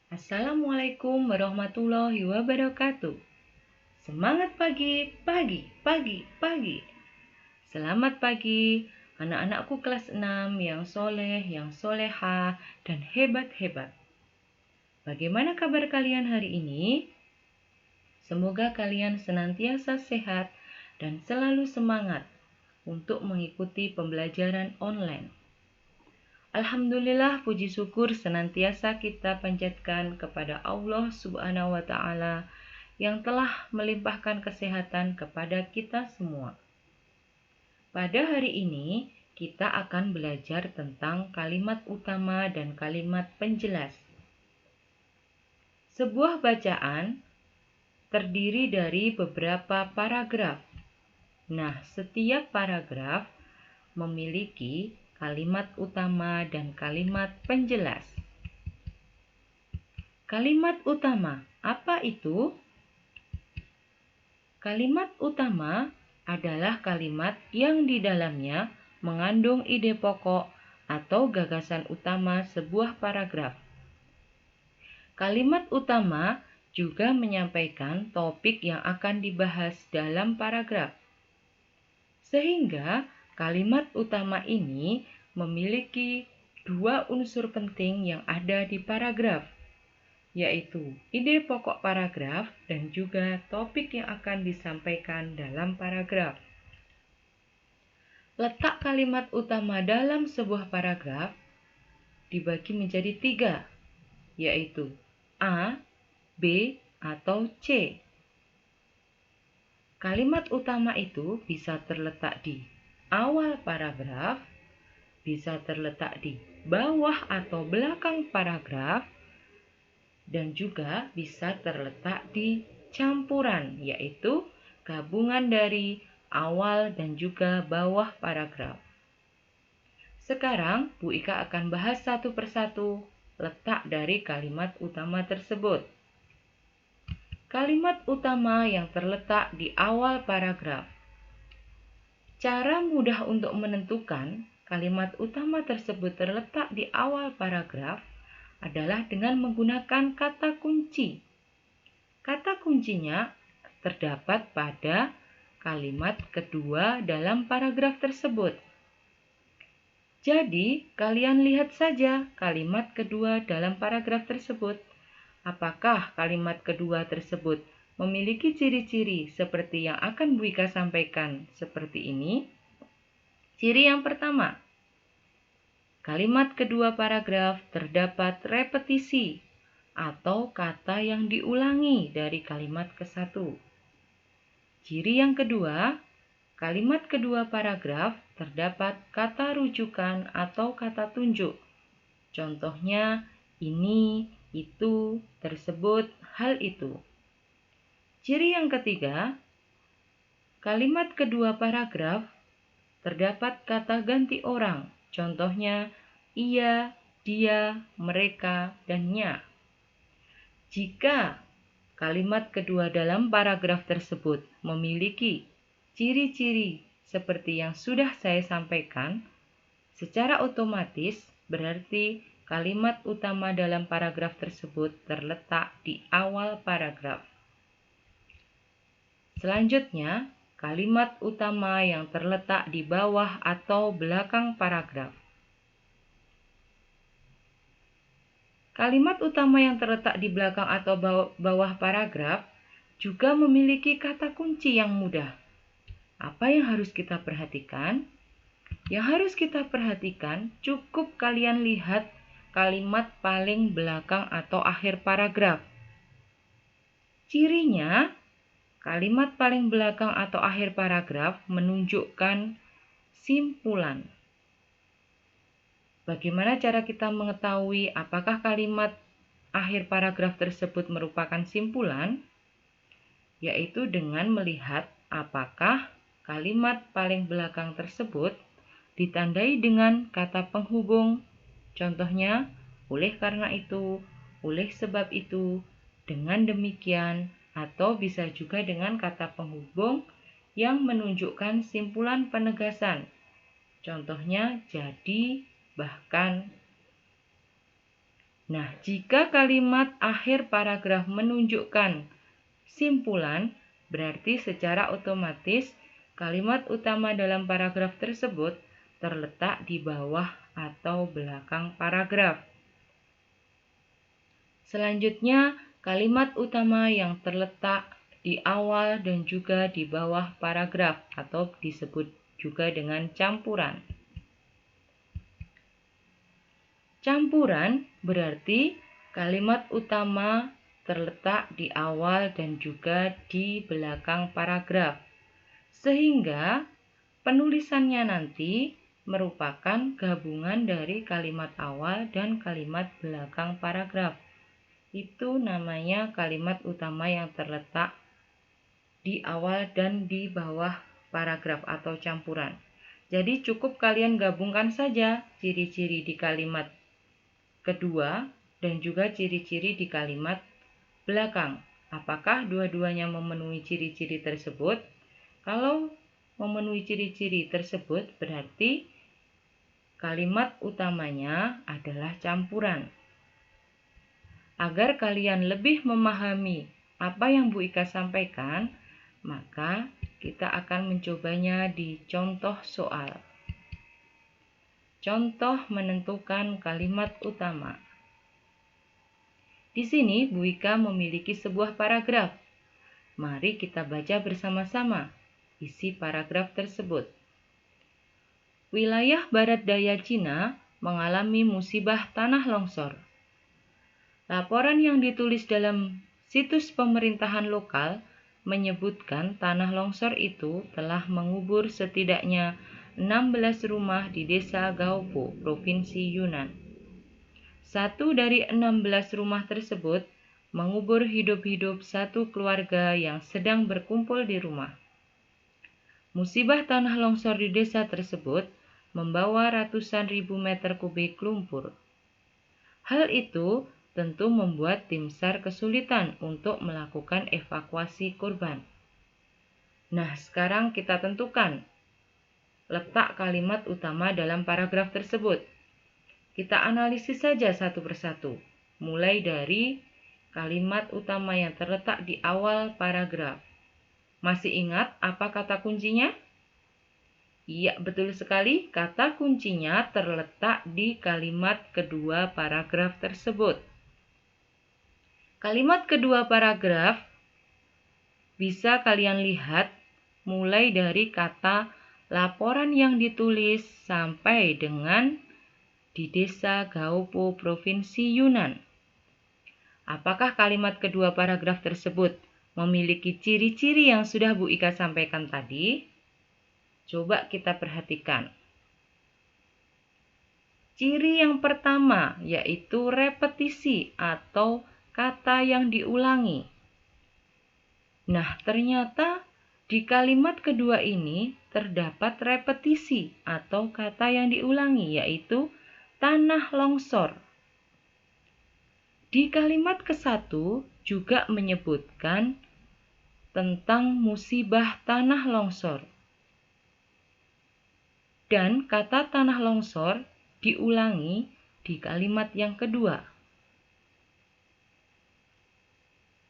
Assalamualaikum warahmatullahi wabarakatuh. Semangat pagi, pagi, pagi, pagi. Selamat pagi, anak-anakku kelas 6 yang soleh, yang soleha, dan hebat-hebat. Bagaimana kabar kalian hari ini? Semoga kalian senantiasa sehat dan selalu semangat untuk mengikuti pembelajaran online. Alhamdulillah, puji syukur senantiasa kita panjatkan kepada Allah Subhanahu wa Ta'ala yang telah melimpahkan kesehatan kepada kita semua. Pada hari ini, kita akan belajar tentang kalimat utama dan kalimat penjelas. Sebuah bacaan terdiri dari beberapa paragraf. Nah, setiap paragraf memiliki kalimat utama dan kalimat penjelas. Kalimat utama, apa itu? Kalimat utama adalah kalimat yang di dalamnya mengandung ide pokok atau gagasan utama sebuah paragraf. Kalimat utama juga menyampaikan topik yang akan dibahas dalam paragraf. Sehingga kalimat utama ini memiliki dua unsur penting yang ada di paragraf, yaitu ide pokok paragraf dan juga topik yang akan disampaikan dalam paragraf. Letak kalimat utama dalam sebuah paragraf dibagi menjadi 3, yaitu A, B, atau C. Kalimat utama itu bisa terletak di awal paragraf, bisa terletak di bawah atau belakang paragraf, dan juga bisa terletak di campuran, yaitu gabungan dari awal dan juga bawah paragraf. Sekarang Bu Ika akan bahas satu persatu letak dari kalimat utama tersebut. Kalimat utama yang terletak di awal paragraf. Cara mudah untuk menentukan kalimat utama tersebut terletak di awal paragraf adalah dengan menggunakan kata kunci. Kata kuncinya terdapat pada kalimat kedua dalam paragraf tersebut. Jadi, kalian lihat saja kalimat kedua dalam paragraf tersebut. Apakah kalimat kedua tersebut memiliki ciri-ciri seperti yang akan Bu Ika sampaikan seperti ini? Ciri yang pertama, kalimat kedua paragraf terdapat repetisi atau kata yang diulangi dari kalimat ke-1. Ciri yang kedua, kalimat kedua paragraf terdapat kata rujukan atau kata tunjuk. Contohnya, ini, itu, tersebut, hal itu. Ciri yang ketiga, kalimat kedua paragraf terdapat kata ganti orang. Contohnya, ia, dia, mereka, dan nya. Jika kalimat kedua dalam paragraf tersebut memiliki ciri-ciri seperti yang sudah saya sampaikan, secara otomatis berarti kalimat utama dalam paragraf tersebut terletak di awal paragraf. Selanjutnya, kalimat utama yang terletak di bawah atau belakang paragraf. Kalimat utama yang terletak di belakang atau bawah paragraf juga memiliki kata kunci yang mudah. Apa yang harus kita perhatikan? Yang harus kita perhatikan, cukup kalian lihat kalimat paling belakang atau akhir paragraf. Cirinya, kalimat paling belakang atau akhir paragraf menunjukkan simpulan. Bagaimana cara kita mengetahui apakah kalimat akhir paragraf tersebut merupakan simpulan? Yaitu dengan melihat apakah kalimat paling belakang tersebut ditandai dengan kata penghubung. Contohnya, oleh karena itu, oleh sebab itu, dengan demikian, atau bisa juga dengan kata penghubung yang menunjukkan simpulan penegasan. Contohnya, jadi, bahkan. Nah, jika kalimat akhir paragraf menunjukkan simpulan, berarti secara otomatis kalimat utama dalam paragraf tersebut terletak di bawah atau belakang paragraf. Selanjutnya, kalimat utama yang terletak di awal dan juga di bawah paragraf atau disebut juga dengan campuran. Campuran berarti kalimat utama terletak di awal dan juga di belakang paragraf, sehingga penulisannya nanti merupakan gabungan dari kalimat awal dan kalimat belakang paragraf. Itu namanya kalimat utama yang terletak di awal dan di bawah paragraf atau campuran. Jadi cukup kalian gabungkan saja ciri-ciri di kalimat kedua dan juga ciri-ciri di kalimat belakang. Apakah dua-duanya memenuhi ciri-ciri tersebut? Kalau memenuhi ciri-ciri tersebut, berarti kalimat utamanya adalah campuran. Agar kalian lebih memahami apa yang Bu Ika sampaikan, maka kita akan mencobanya di contoh soal. Contoh menentukan kalimat utama. Di sini Bu Ika memiliki sebuah paragraf. Mari kita baca bersama-sama isi paragraf tersebut. Wilayah barat daya Cina mengalami musibah tanah longsor. Laporan yang ditulis dalam situs pemerintahan lokal menyebutkan tanah longsor itu telah mengubur setidaknya 16 rumah di desa Gaopo, Provinsi Yunnan. Satu dari 16 rumah tersebut mengubur hidup-hidup satu keluarga yang sedang berkumpul di rumah. Musibah tanah longsor di desa tersebut membawa ratusan ribu meter kubik lumpur. Hal itu tentu membuat tim SAR kesulitan untuk melakukan evakuasi korban. Nah, sekarang kita tentukan letak kalimat utama dalam paragraf tersebut. Kita analisis saja satu persatu, mulai dari kalimat utama yang terletak di awal paragraf. Masih ingat apa kata kuncinya? Iya, betul sekali. Kata kuncinya terletak di kalimat kedua paragraf tersebut. Kalimat kedua paragraf bisa kalian lihat mulai dari kata laporan yang ditulis sampai dengan di desa Gaopo, Provinsi Yunnan. Apakah kalimat kedua paragraf tersebut memiliki ciri-ciri yang sudah Bu Ika sampaikan tadi? Coba kita perhatikan. Ciri yang pertama yaitu repetisi atau kata yang diulangi. Nah, ternyata di kalimat kedua ini terdapat repetisi atau kata yang diulangi, yaitu tanah longsor. Di kalimat ke-1 juga menyebutkan tentang musibah tanah longsor. Dan kata tanah longsor diulangi di kalimat yang kedua.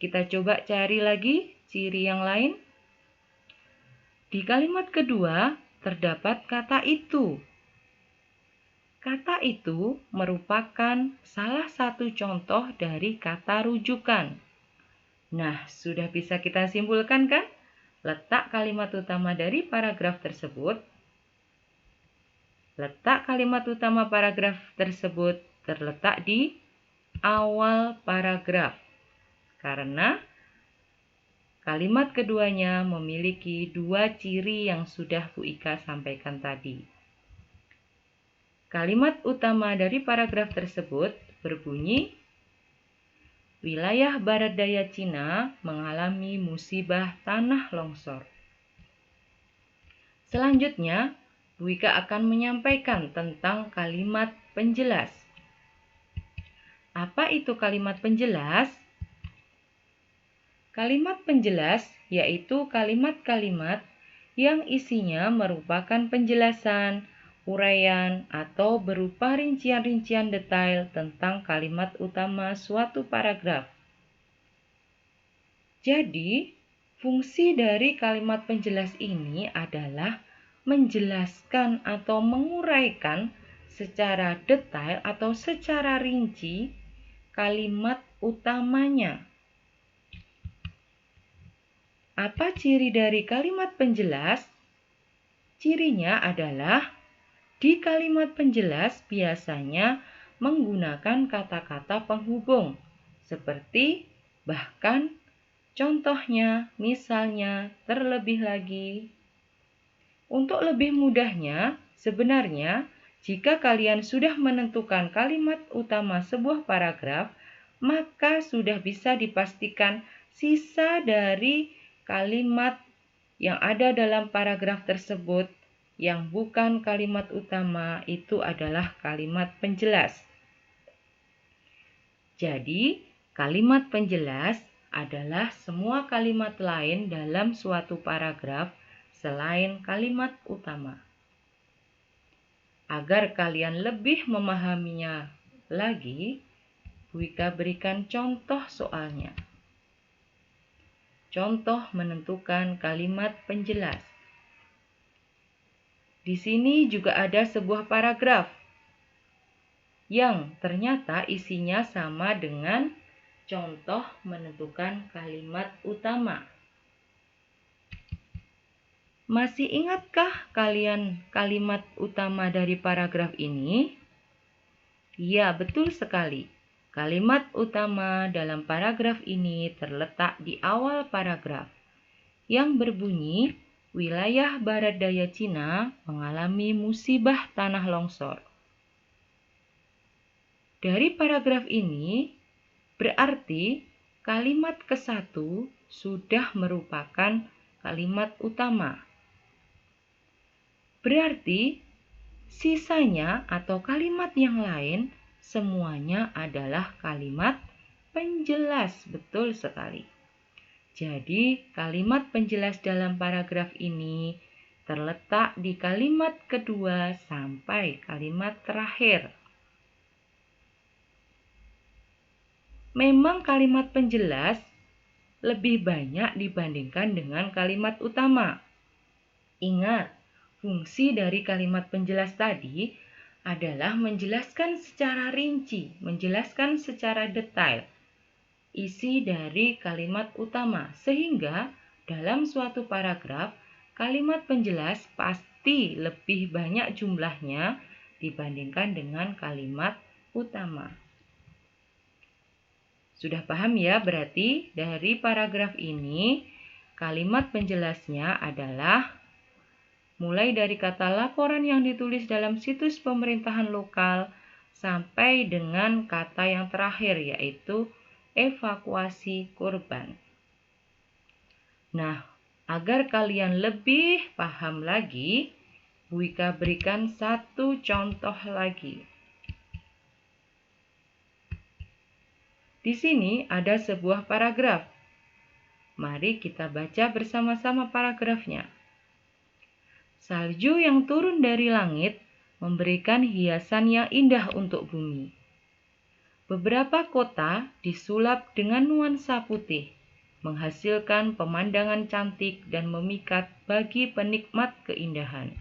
Kita coba cari lagi ciri yang lain. Di kalimat kedua terdapat kata itu. Kata itu merupakan salah satu contoh dari kata rujukan. Nah, sudah bisa kita simpulkan kan? Letak kalimat utama dari paragraf tersebut. Letak kalimat utama paragraf tersebut terletak di awal paragraf. Karena kalimat keduanya memiliki dua ciri yang sudah Bu Ika sampaikan tadi. Kalimat utama dari paragraf tersebut berbunyi, wilayah barat daya Cina mengalami musibah tanah longsor. Selanjutnya, Bu Ika akan menyampaikan tentang kalimat penjelas. Apa itu kalimat penjelas? Kalimat penjelas yaitu kalimat-kalimat yang isinya merupakan penjelasan uraian, atau berupa rincian-rincian detail tentang kalimat utama suatu paragraf. Jadi, fungsi dari kalimat penjelas ini adalah menjelaskan atau menguraikan secara detail atau secara rinci kalimat utamanya. Apa ciri dari kalimat penjelas? Cirinya adalah di kalimat penjelas biasanya menggunakan kata-kata penghubung seperti bahkan, contohnya, misalnya, terlebih lagi. Untuk lebih mudahnya, sebenarnya jika kalian sudah menentukan kalimat utama sebuah paragraf, maka sudah bisa dipastikan sisa dari kalimat yang ada dalam paragraf tersebut yang bukan kalimat utama itu adalah kalimat penjelas. Jadi, kalimat penjelas adalah semua kalimat lain dalam suatu paragraf selain kalimat utama. Agar kalian lebih memahaminya lagi, Bu Ika berikan contoh soalnya. Contoh menentukan kalimat penjelas. Di sini juga ada sebuah paragraf yang ternyata isinya sama dengan contoh menentukan kalimat utama. Masih ingatkah kalian kalimat utama dari paragraf ini? Ya, betul sekali. Kalimat utama dalam paragraf ini terletak di awal paragraf yang berbunyi, wilayah barat daya Cina mengalami musibah tanah longsor. Dari paragraf ini, berarti kalimat ke-1 sudah merupakan kalimat utama. Berarti, sisanya atau kalimat yang lain semuanya adalah kalimat penjelas. Betul sekali. Jadi, kalimat penjelas dalam paragraf ini terletak di kalimat kedua sampai kalimat terakhir. Memang kalimat penjelas lebih banyak dibandingkan dengan kalimat utama. Ingat, fungsi dari kalimat penjelas tadi adalah menjelaskan secara rinci, menjelaskan secara detail isi dari kalimat utama, sehingga dalam suatu paragraf, kalimat penjelas pasti lebih banyak jumlahnya dibandingkan dengan kalimat utama. Sudah paham ya, berarti dari paragraf ini, kalimat penjelasnya adalah mulai dari kata laporan yang ditulis dalam situs pemerintahan lokal sampai dengan kata yang terakhir, yaitu evakuasi korban. Nah, agar kalian lebih paham lagi, Bu Ika berikan satu contoh lagi. Di sini ada sebuah paragraf. Mari kita baca bersama-sama paragrafnya. Salju yang turun dari langit memberikan hiasan yang indah untuk bumi. Beberapa kota disulap dengan nuansa putih, menghasilkan pemandangan cantik dan memikat bagi penikmat keindahan.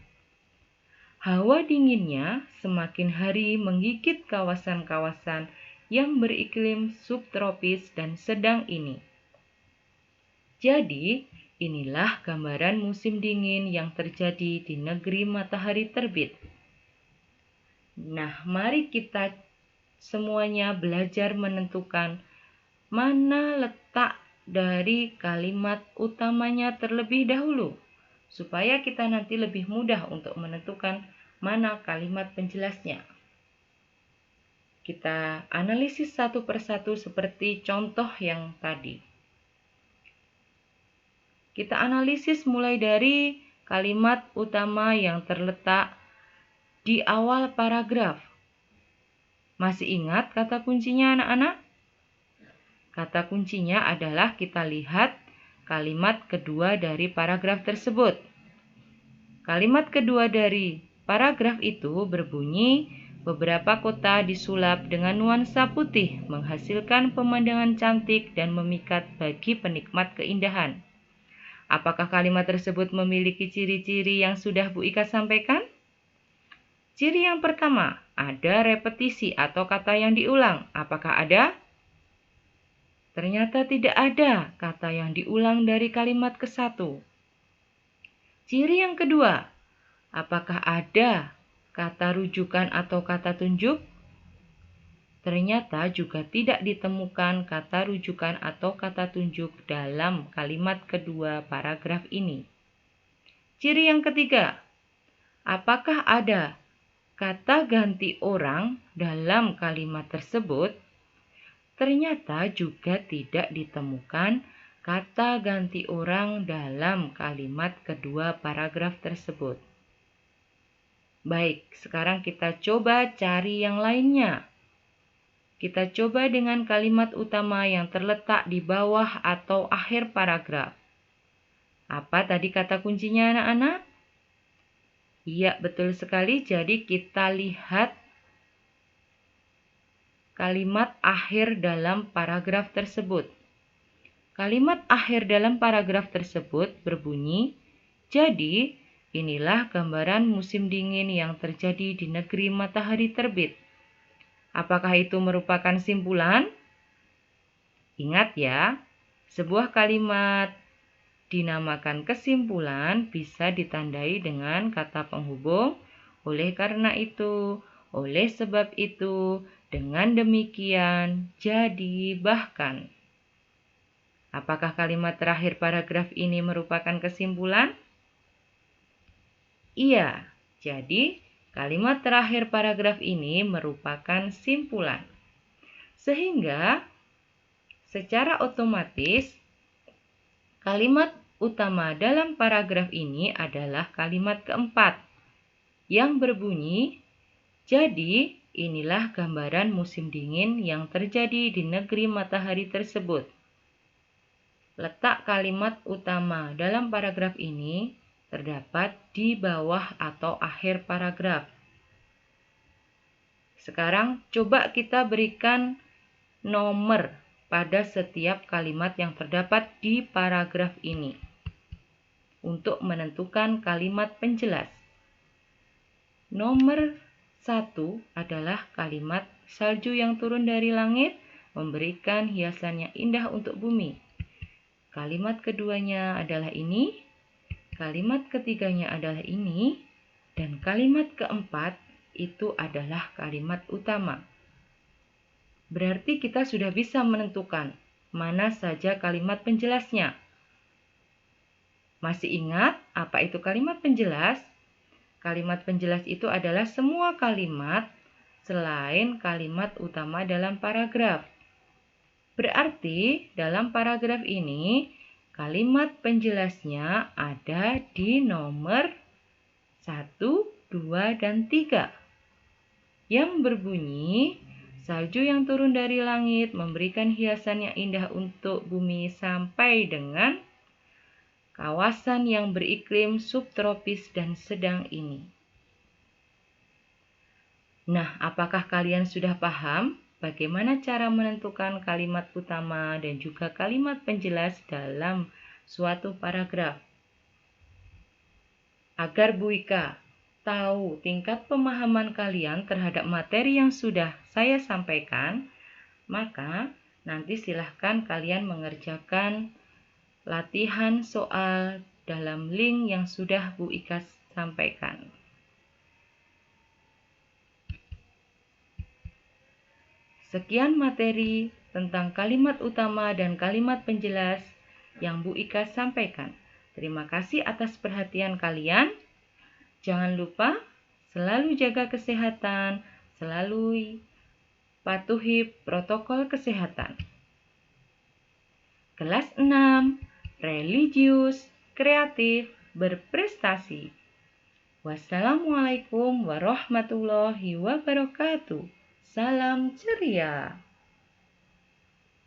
Hawa dinginnya semakin hari menggigit kawasan-kawasan yang beriklim subtropis dan sedang ini. Jadi, inilah gambaran musim dingin yang terjadi di negeri matahari terbit. Nah, mari kita semuanya belajar menentukan mana letak dari kalimat utamanya terlebih dahulu, supaya kita nanti lebih mudah untuk menentukan mana kalimat penjelasnya. Kita analisis satu persatu seperti contoh yang tadi. Kita analisis mulai dari kalimat utama yang terletak di awal paragraf. Masih ingat kata kuncinya, anak-anak? Kata kuncinya adalah kita lihat kalimat kedua dari paragraf tersebut. Kalimat kedua dari Paragraf itu berbunyi, beberapa kota disulap dengan nuansa putih, menghasilkan pemandangan cantik dan memikat bagi penikmat keindahan. Apakah kalimat tersebut memiliki ciri-ciri yang sudah Bu Ika sampaikan? Ciri yang pertama, ada repetisi atau kata yang diulang. Apakah ada? Ternyata tidak ada kata yang diulang dari kalimat ke satu. Ciri yang kedua, apakah ada kata rujukan atau kata tunjuk? Ternyata juga tidak ditemukan kata rujukan atau kata tunjuk dalam kalimat kedua paragraf ini. Ciri yang ketiga, apakah ada kata ganti orang dalam kalimat tersebut? Ternyata juga tidak ditemukan kata ganti orang dalam kalimat kedua paragraf tersebut. Baik, sekarang kita coba cari yang lainnya. Kita coba dengan kalimat utama yang terletak di bawah atau akhir paragraf. Apa tadi kata kuncinya, anak-anak? Iya, betul sekali. Jadi kita lihat kalimat akhir dalam paragraf tersebut. Kalimat akhir dalam paragraf tersebut berbunyi, jadi inilah gambaran musim dingin yang terjadi di negeri matahari terbit. Apakah itu merupakan simpulan? Ingat ya, sebuah kalimat dinamakan kesimpulan bisa ditandai dengan kata penghubung, oleh karena itu, oleh sebab itu, dengan demikian, jadi, bahkan. Apakah kalimat terakhir paragraf ini merupakan kesimpulan? Iya, jadi kalimat terakhir paragraf ini merupakan simpulan. Sehingga secara otomatis kalimat utama dalam paragraf ini adalah kalimat keempat yang berbunyi, jadi inilah gambaran musim dingin yang terjadi di negeri matahari tersebut. Letak kalimat utama dalam paragraf ini terdapat di bawah atau akhir paragraf. Sekarang coba kita berikan nomor pada setiap kalimat yang terdapat di paragraf ini untuk menentukan kalimat penjelas. Nomor 1 adalah kalimat salju yang turun dari langit memberikan hiasan yang indah untuk bumi. Kalimat keduanya adalah ini, kalimat ketiganya adalah ini, dan kalimat keempat itu adalah kalimat utama. Berarti kita sudah bisa menentukan mana saja kalimat penjelasnya. Masih ingat apa itu kalimat penjelas? Kalimat penjelas itu adalah semua kalimat selain kalimat utama dalam paragraf. Berarti dalam paragraf ini kalimat penjelasnya ada di nomor 1, 2, dan 3 yang berbunyi, salju yang turun dari langit memberikan hiasan yang indah untuk bumi sampai dengan kawasan yang beriklim subtropis dan sedang ini. Nah, apakah kalian sudah paham bagaimana cara menentukan kalimat utama dan juga kalimat penjelas dalam suatu paragraf? Agar Bu Ika tahu tingkat pemahaman kalian terhadap materi yang sudah saya sampaikan, maka nanti silahkan kalian mengerjakan latihan soal dalam link yang sudah Bu Ika sampaikan. Sekian materi tentang kalimat utama dan kalimat penjelas yang Bu Ika sampaikan. Terima kasih atas perhatian kalian. Jangan lupa selalu jaga kesehatan, selalu patuhi protokol kesehatan. Kelas 6, religius, kreatif, berprestasi. Wassalamualaikum warahmatullahi wabarakatuh. Salam ceria.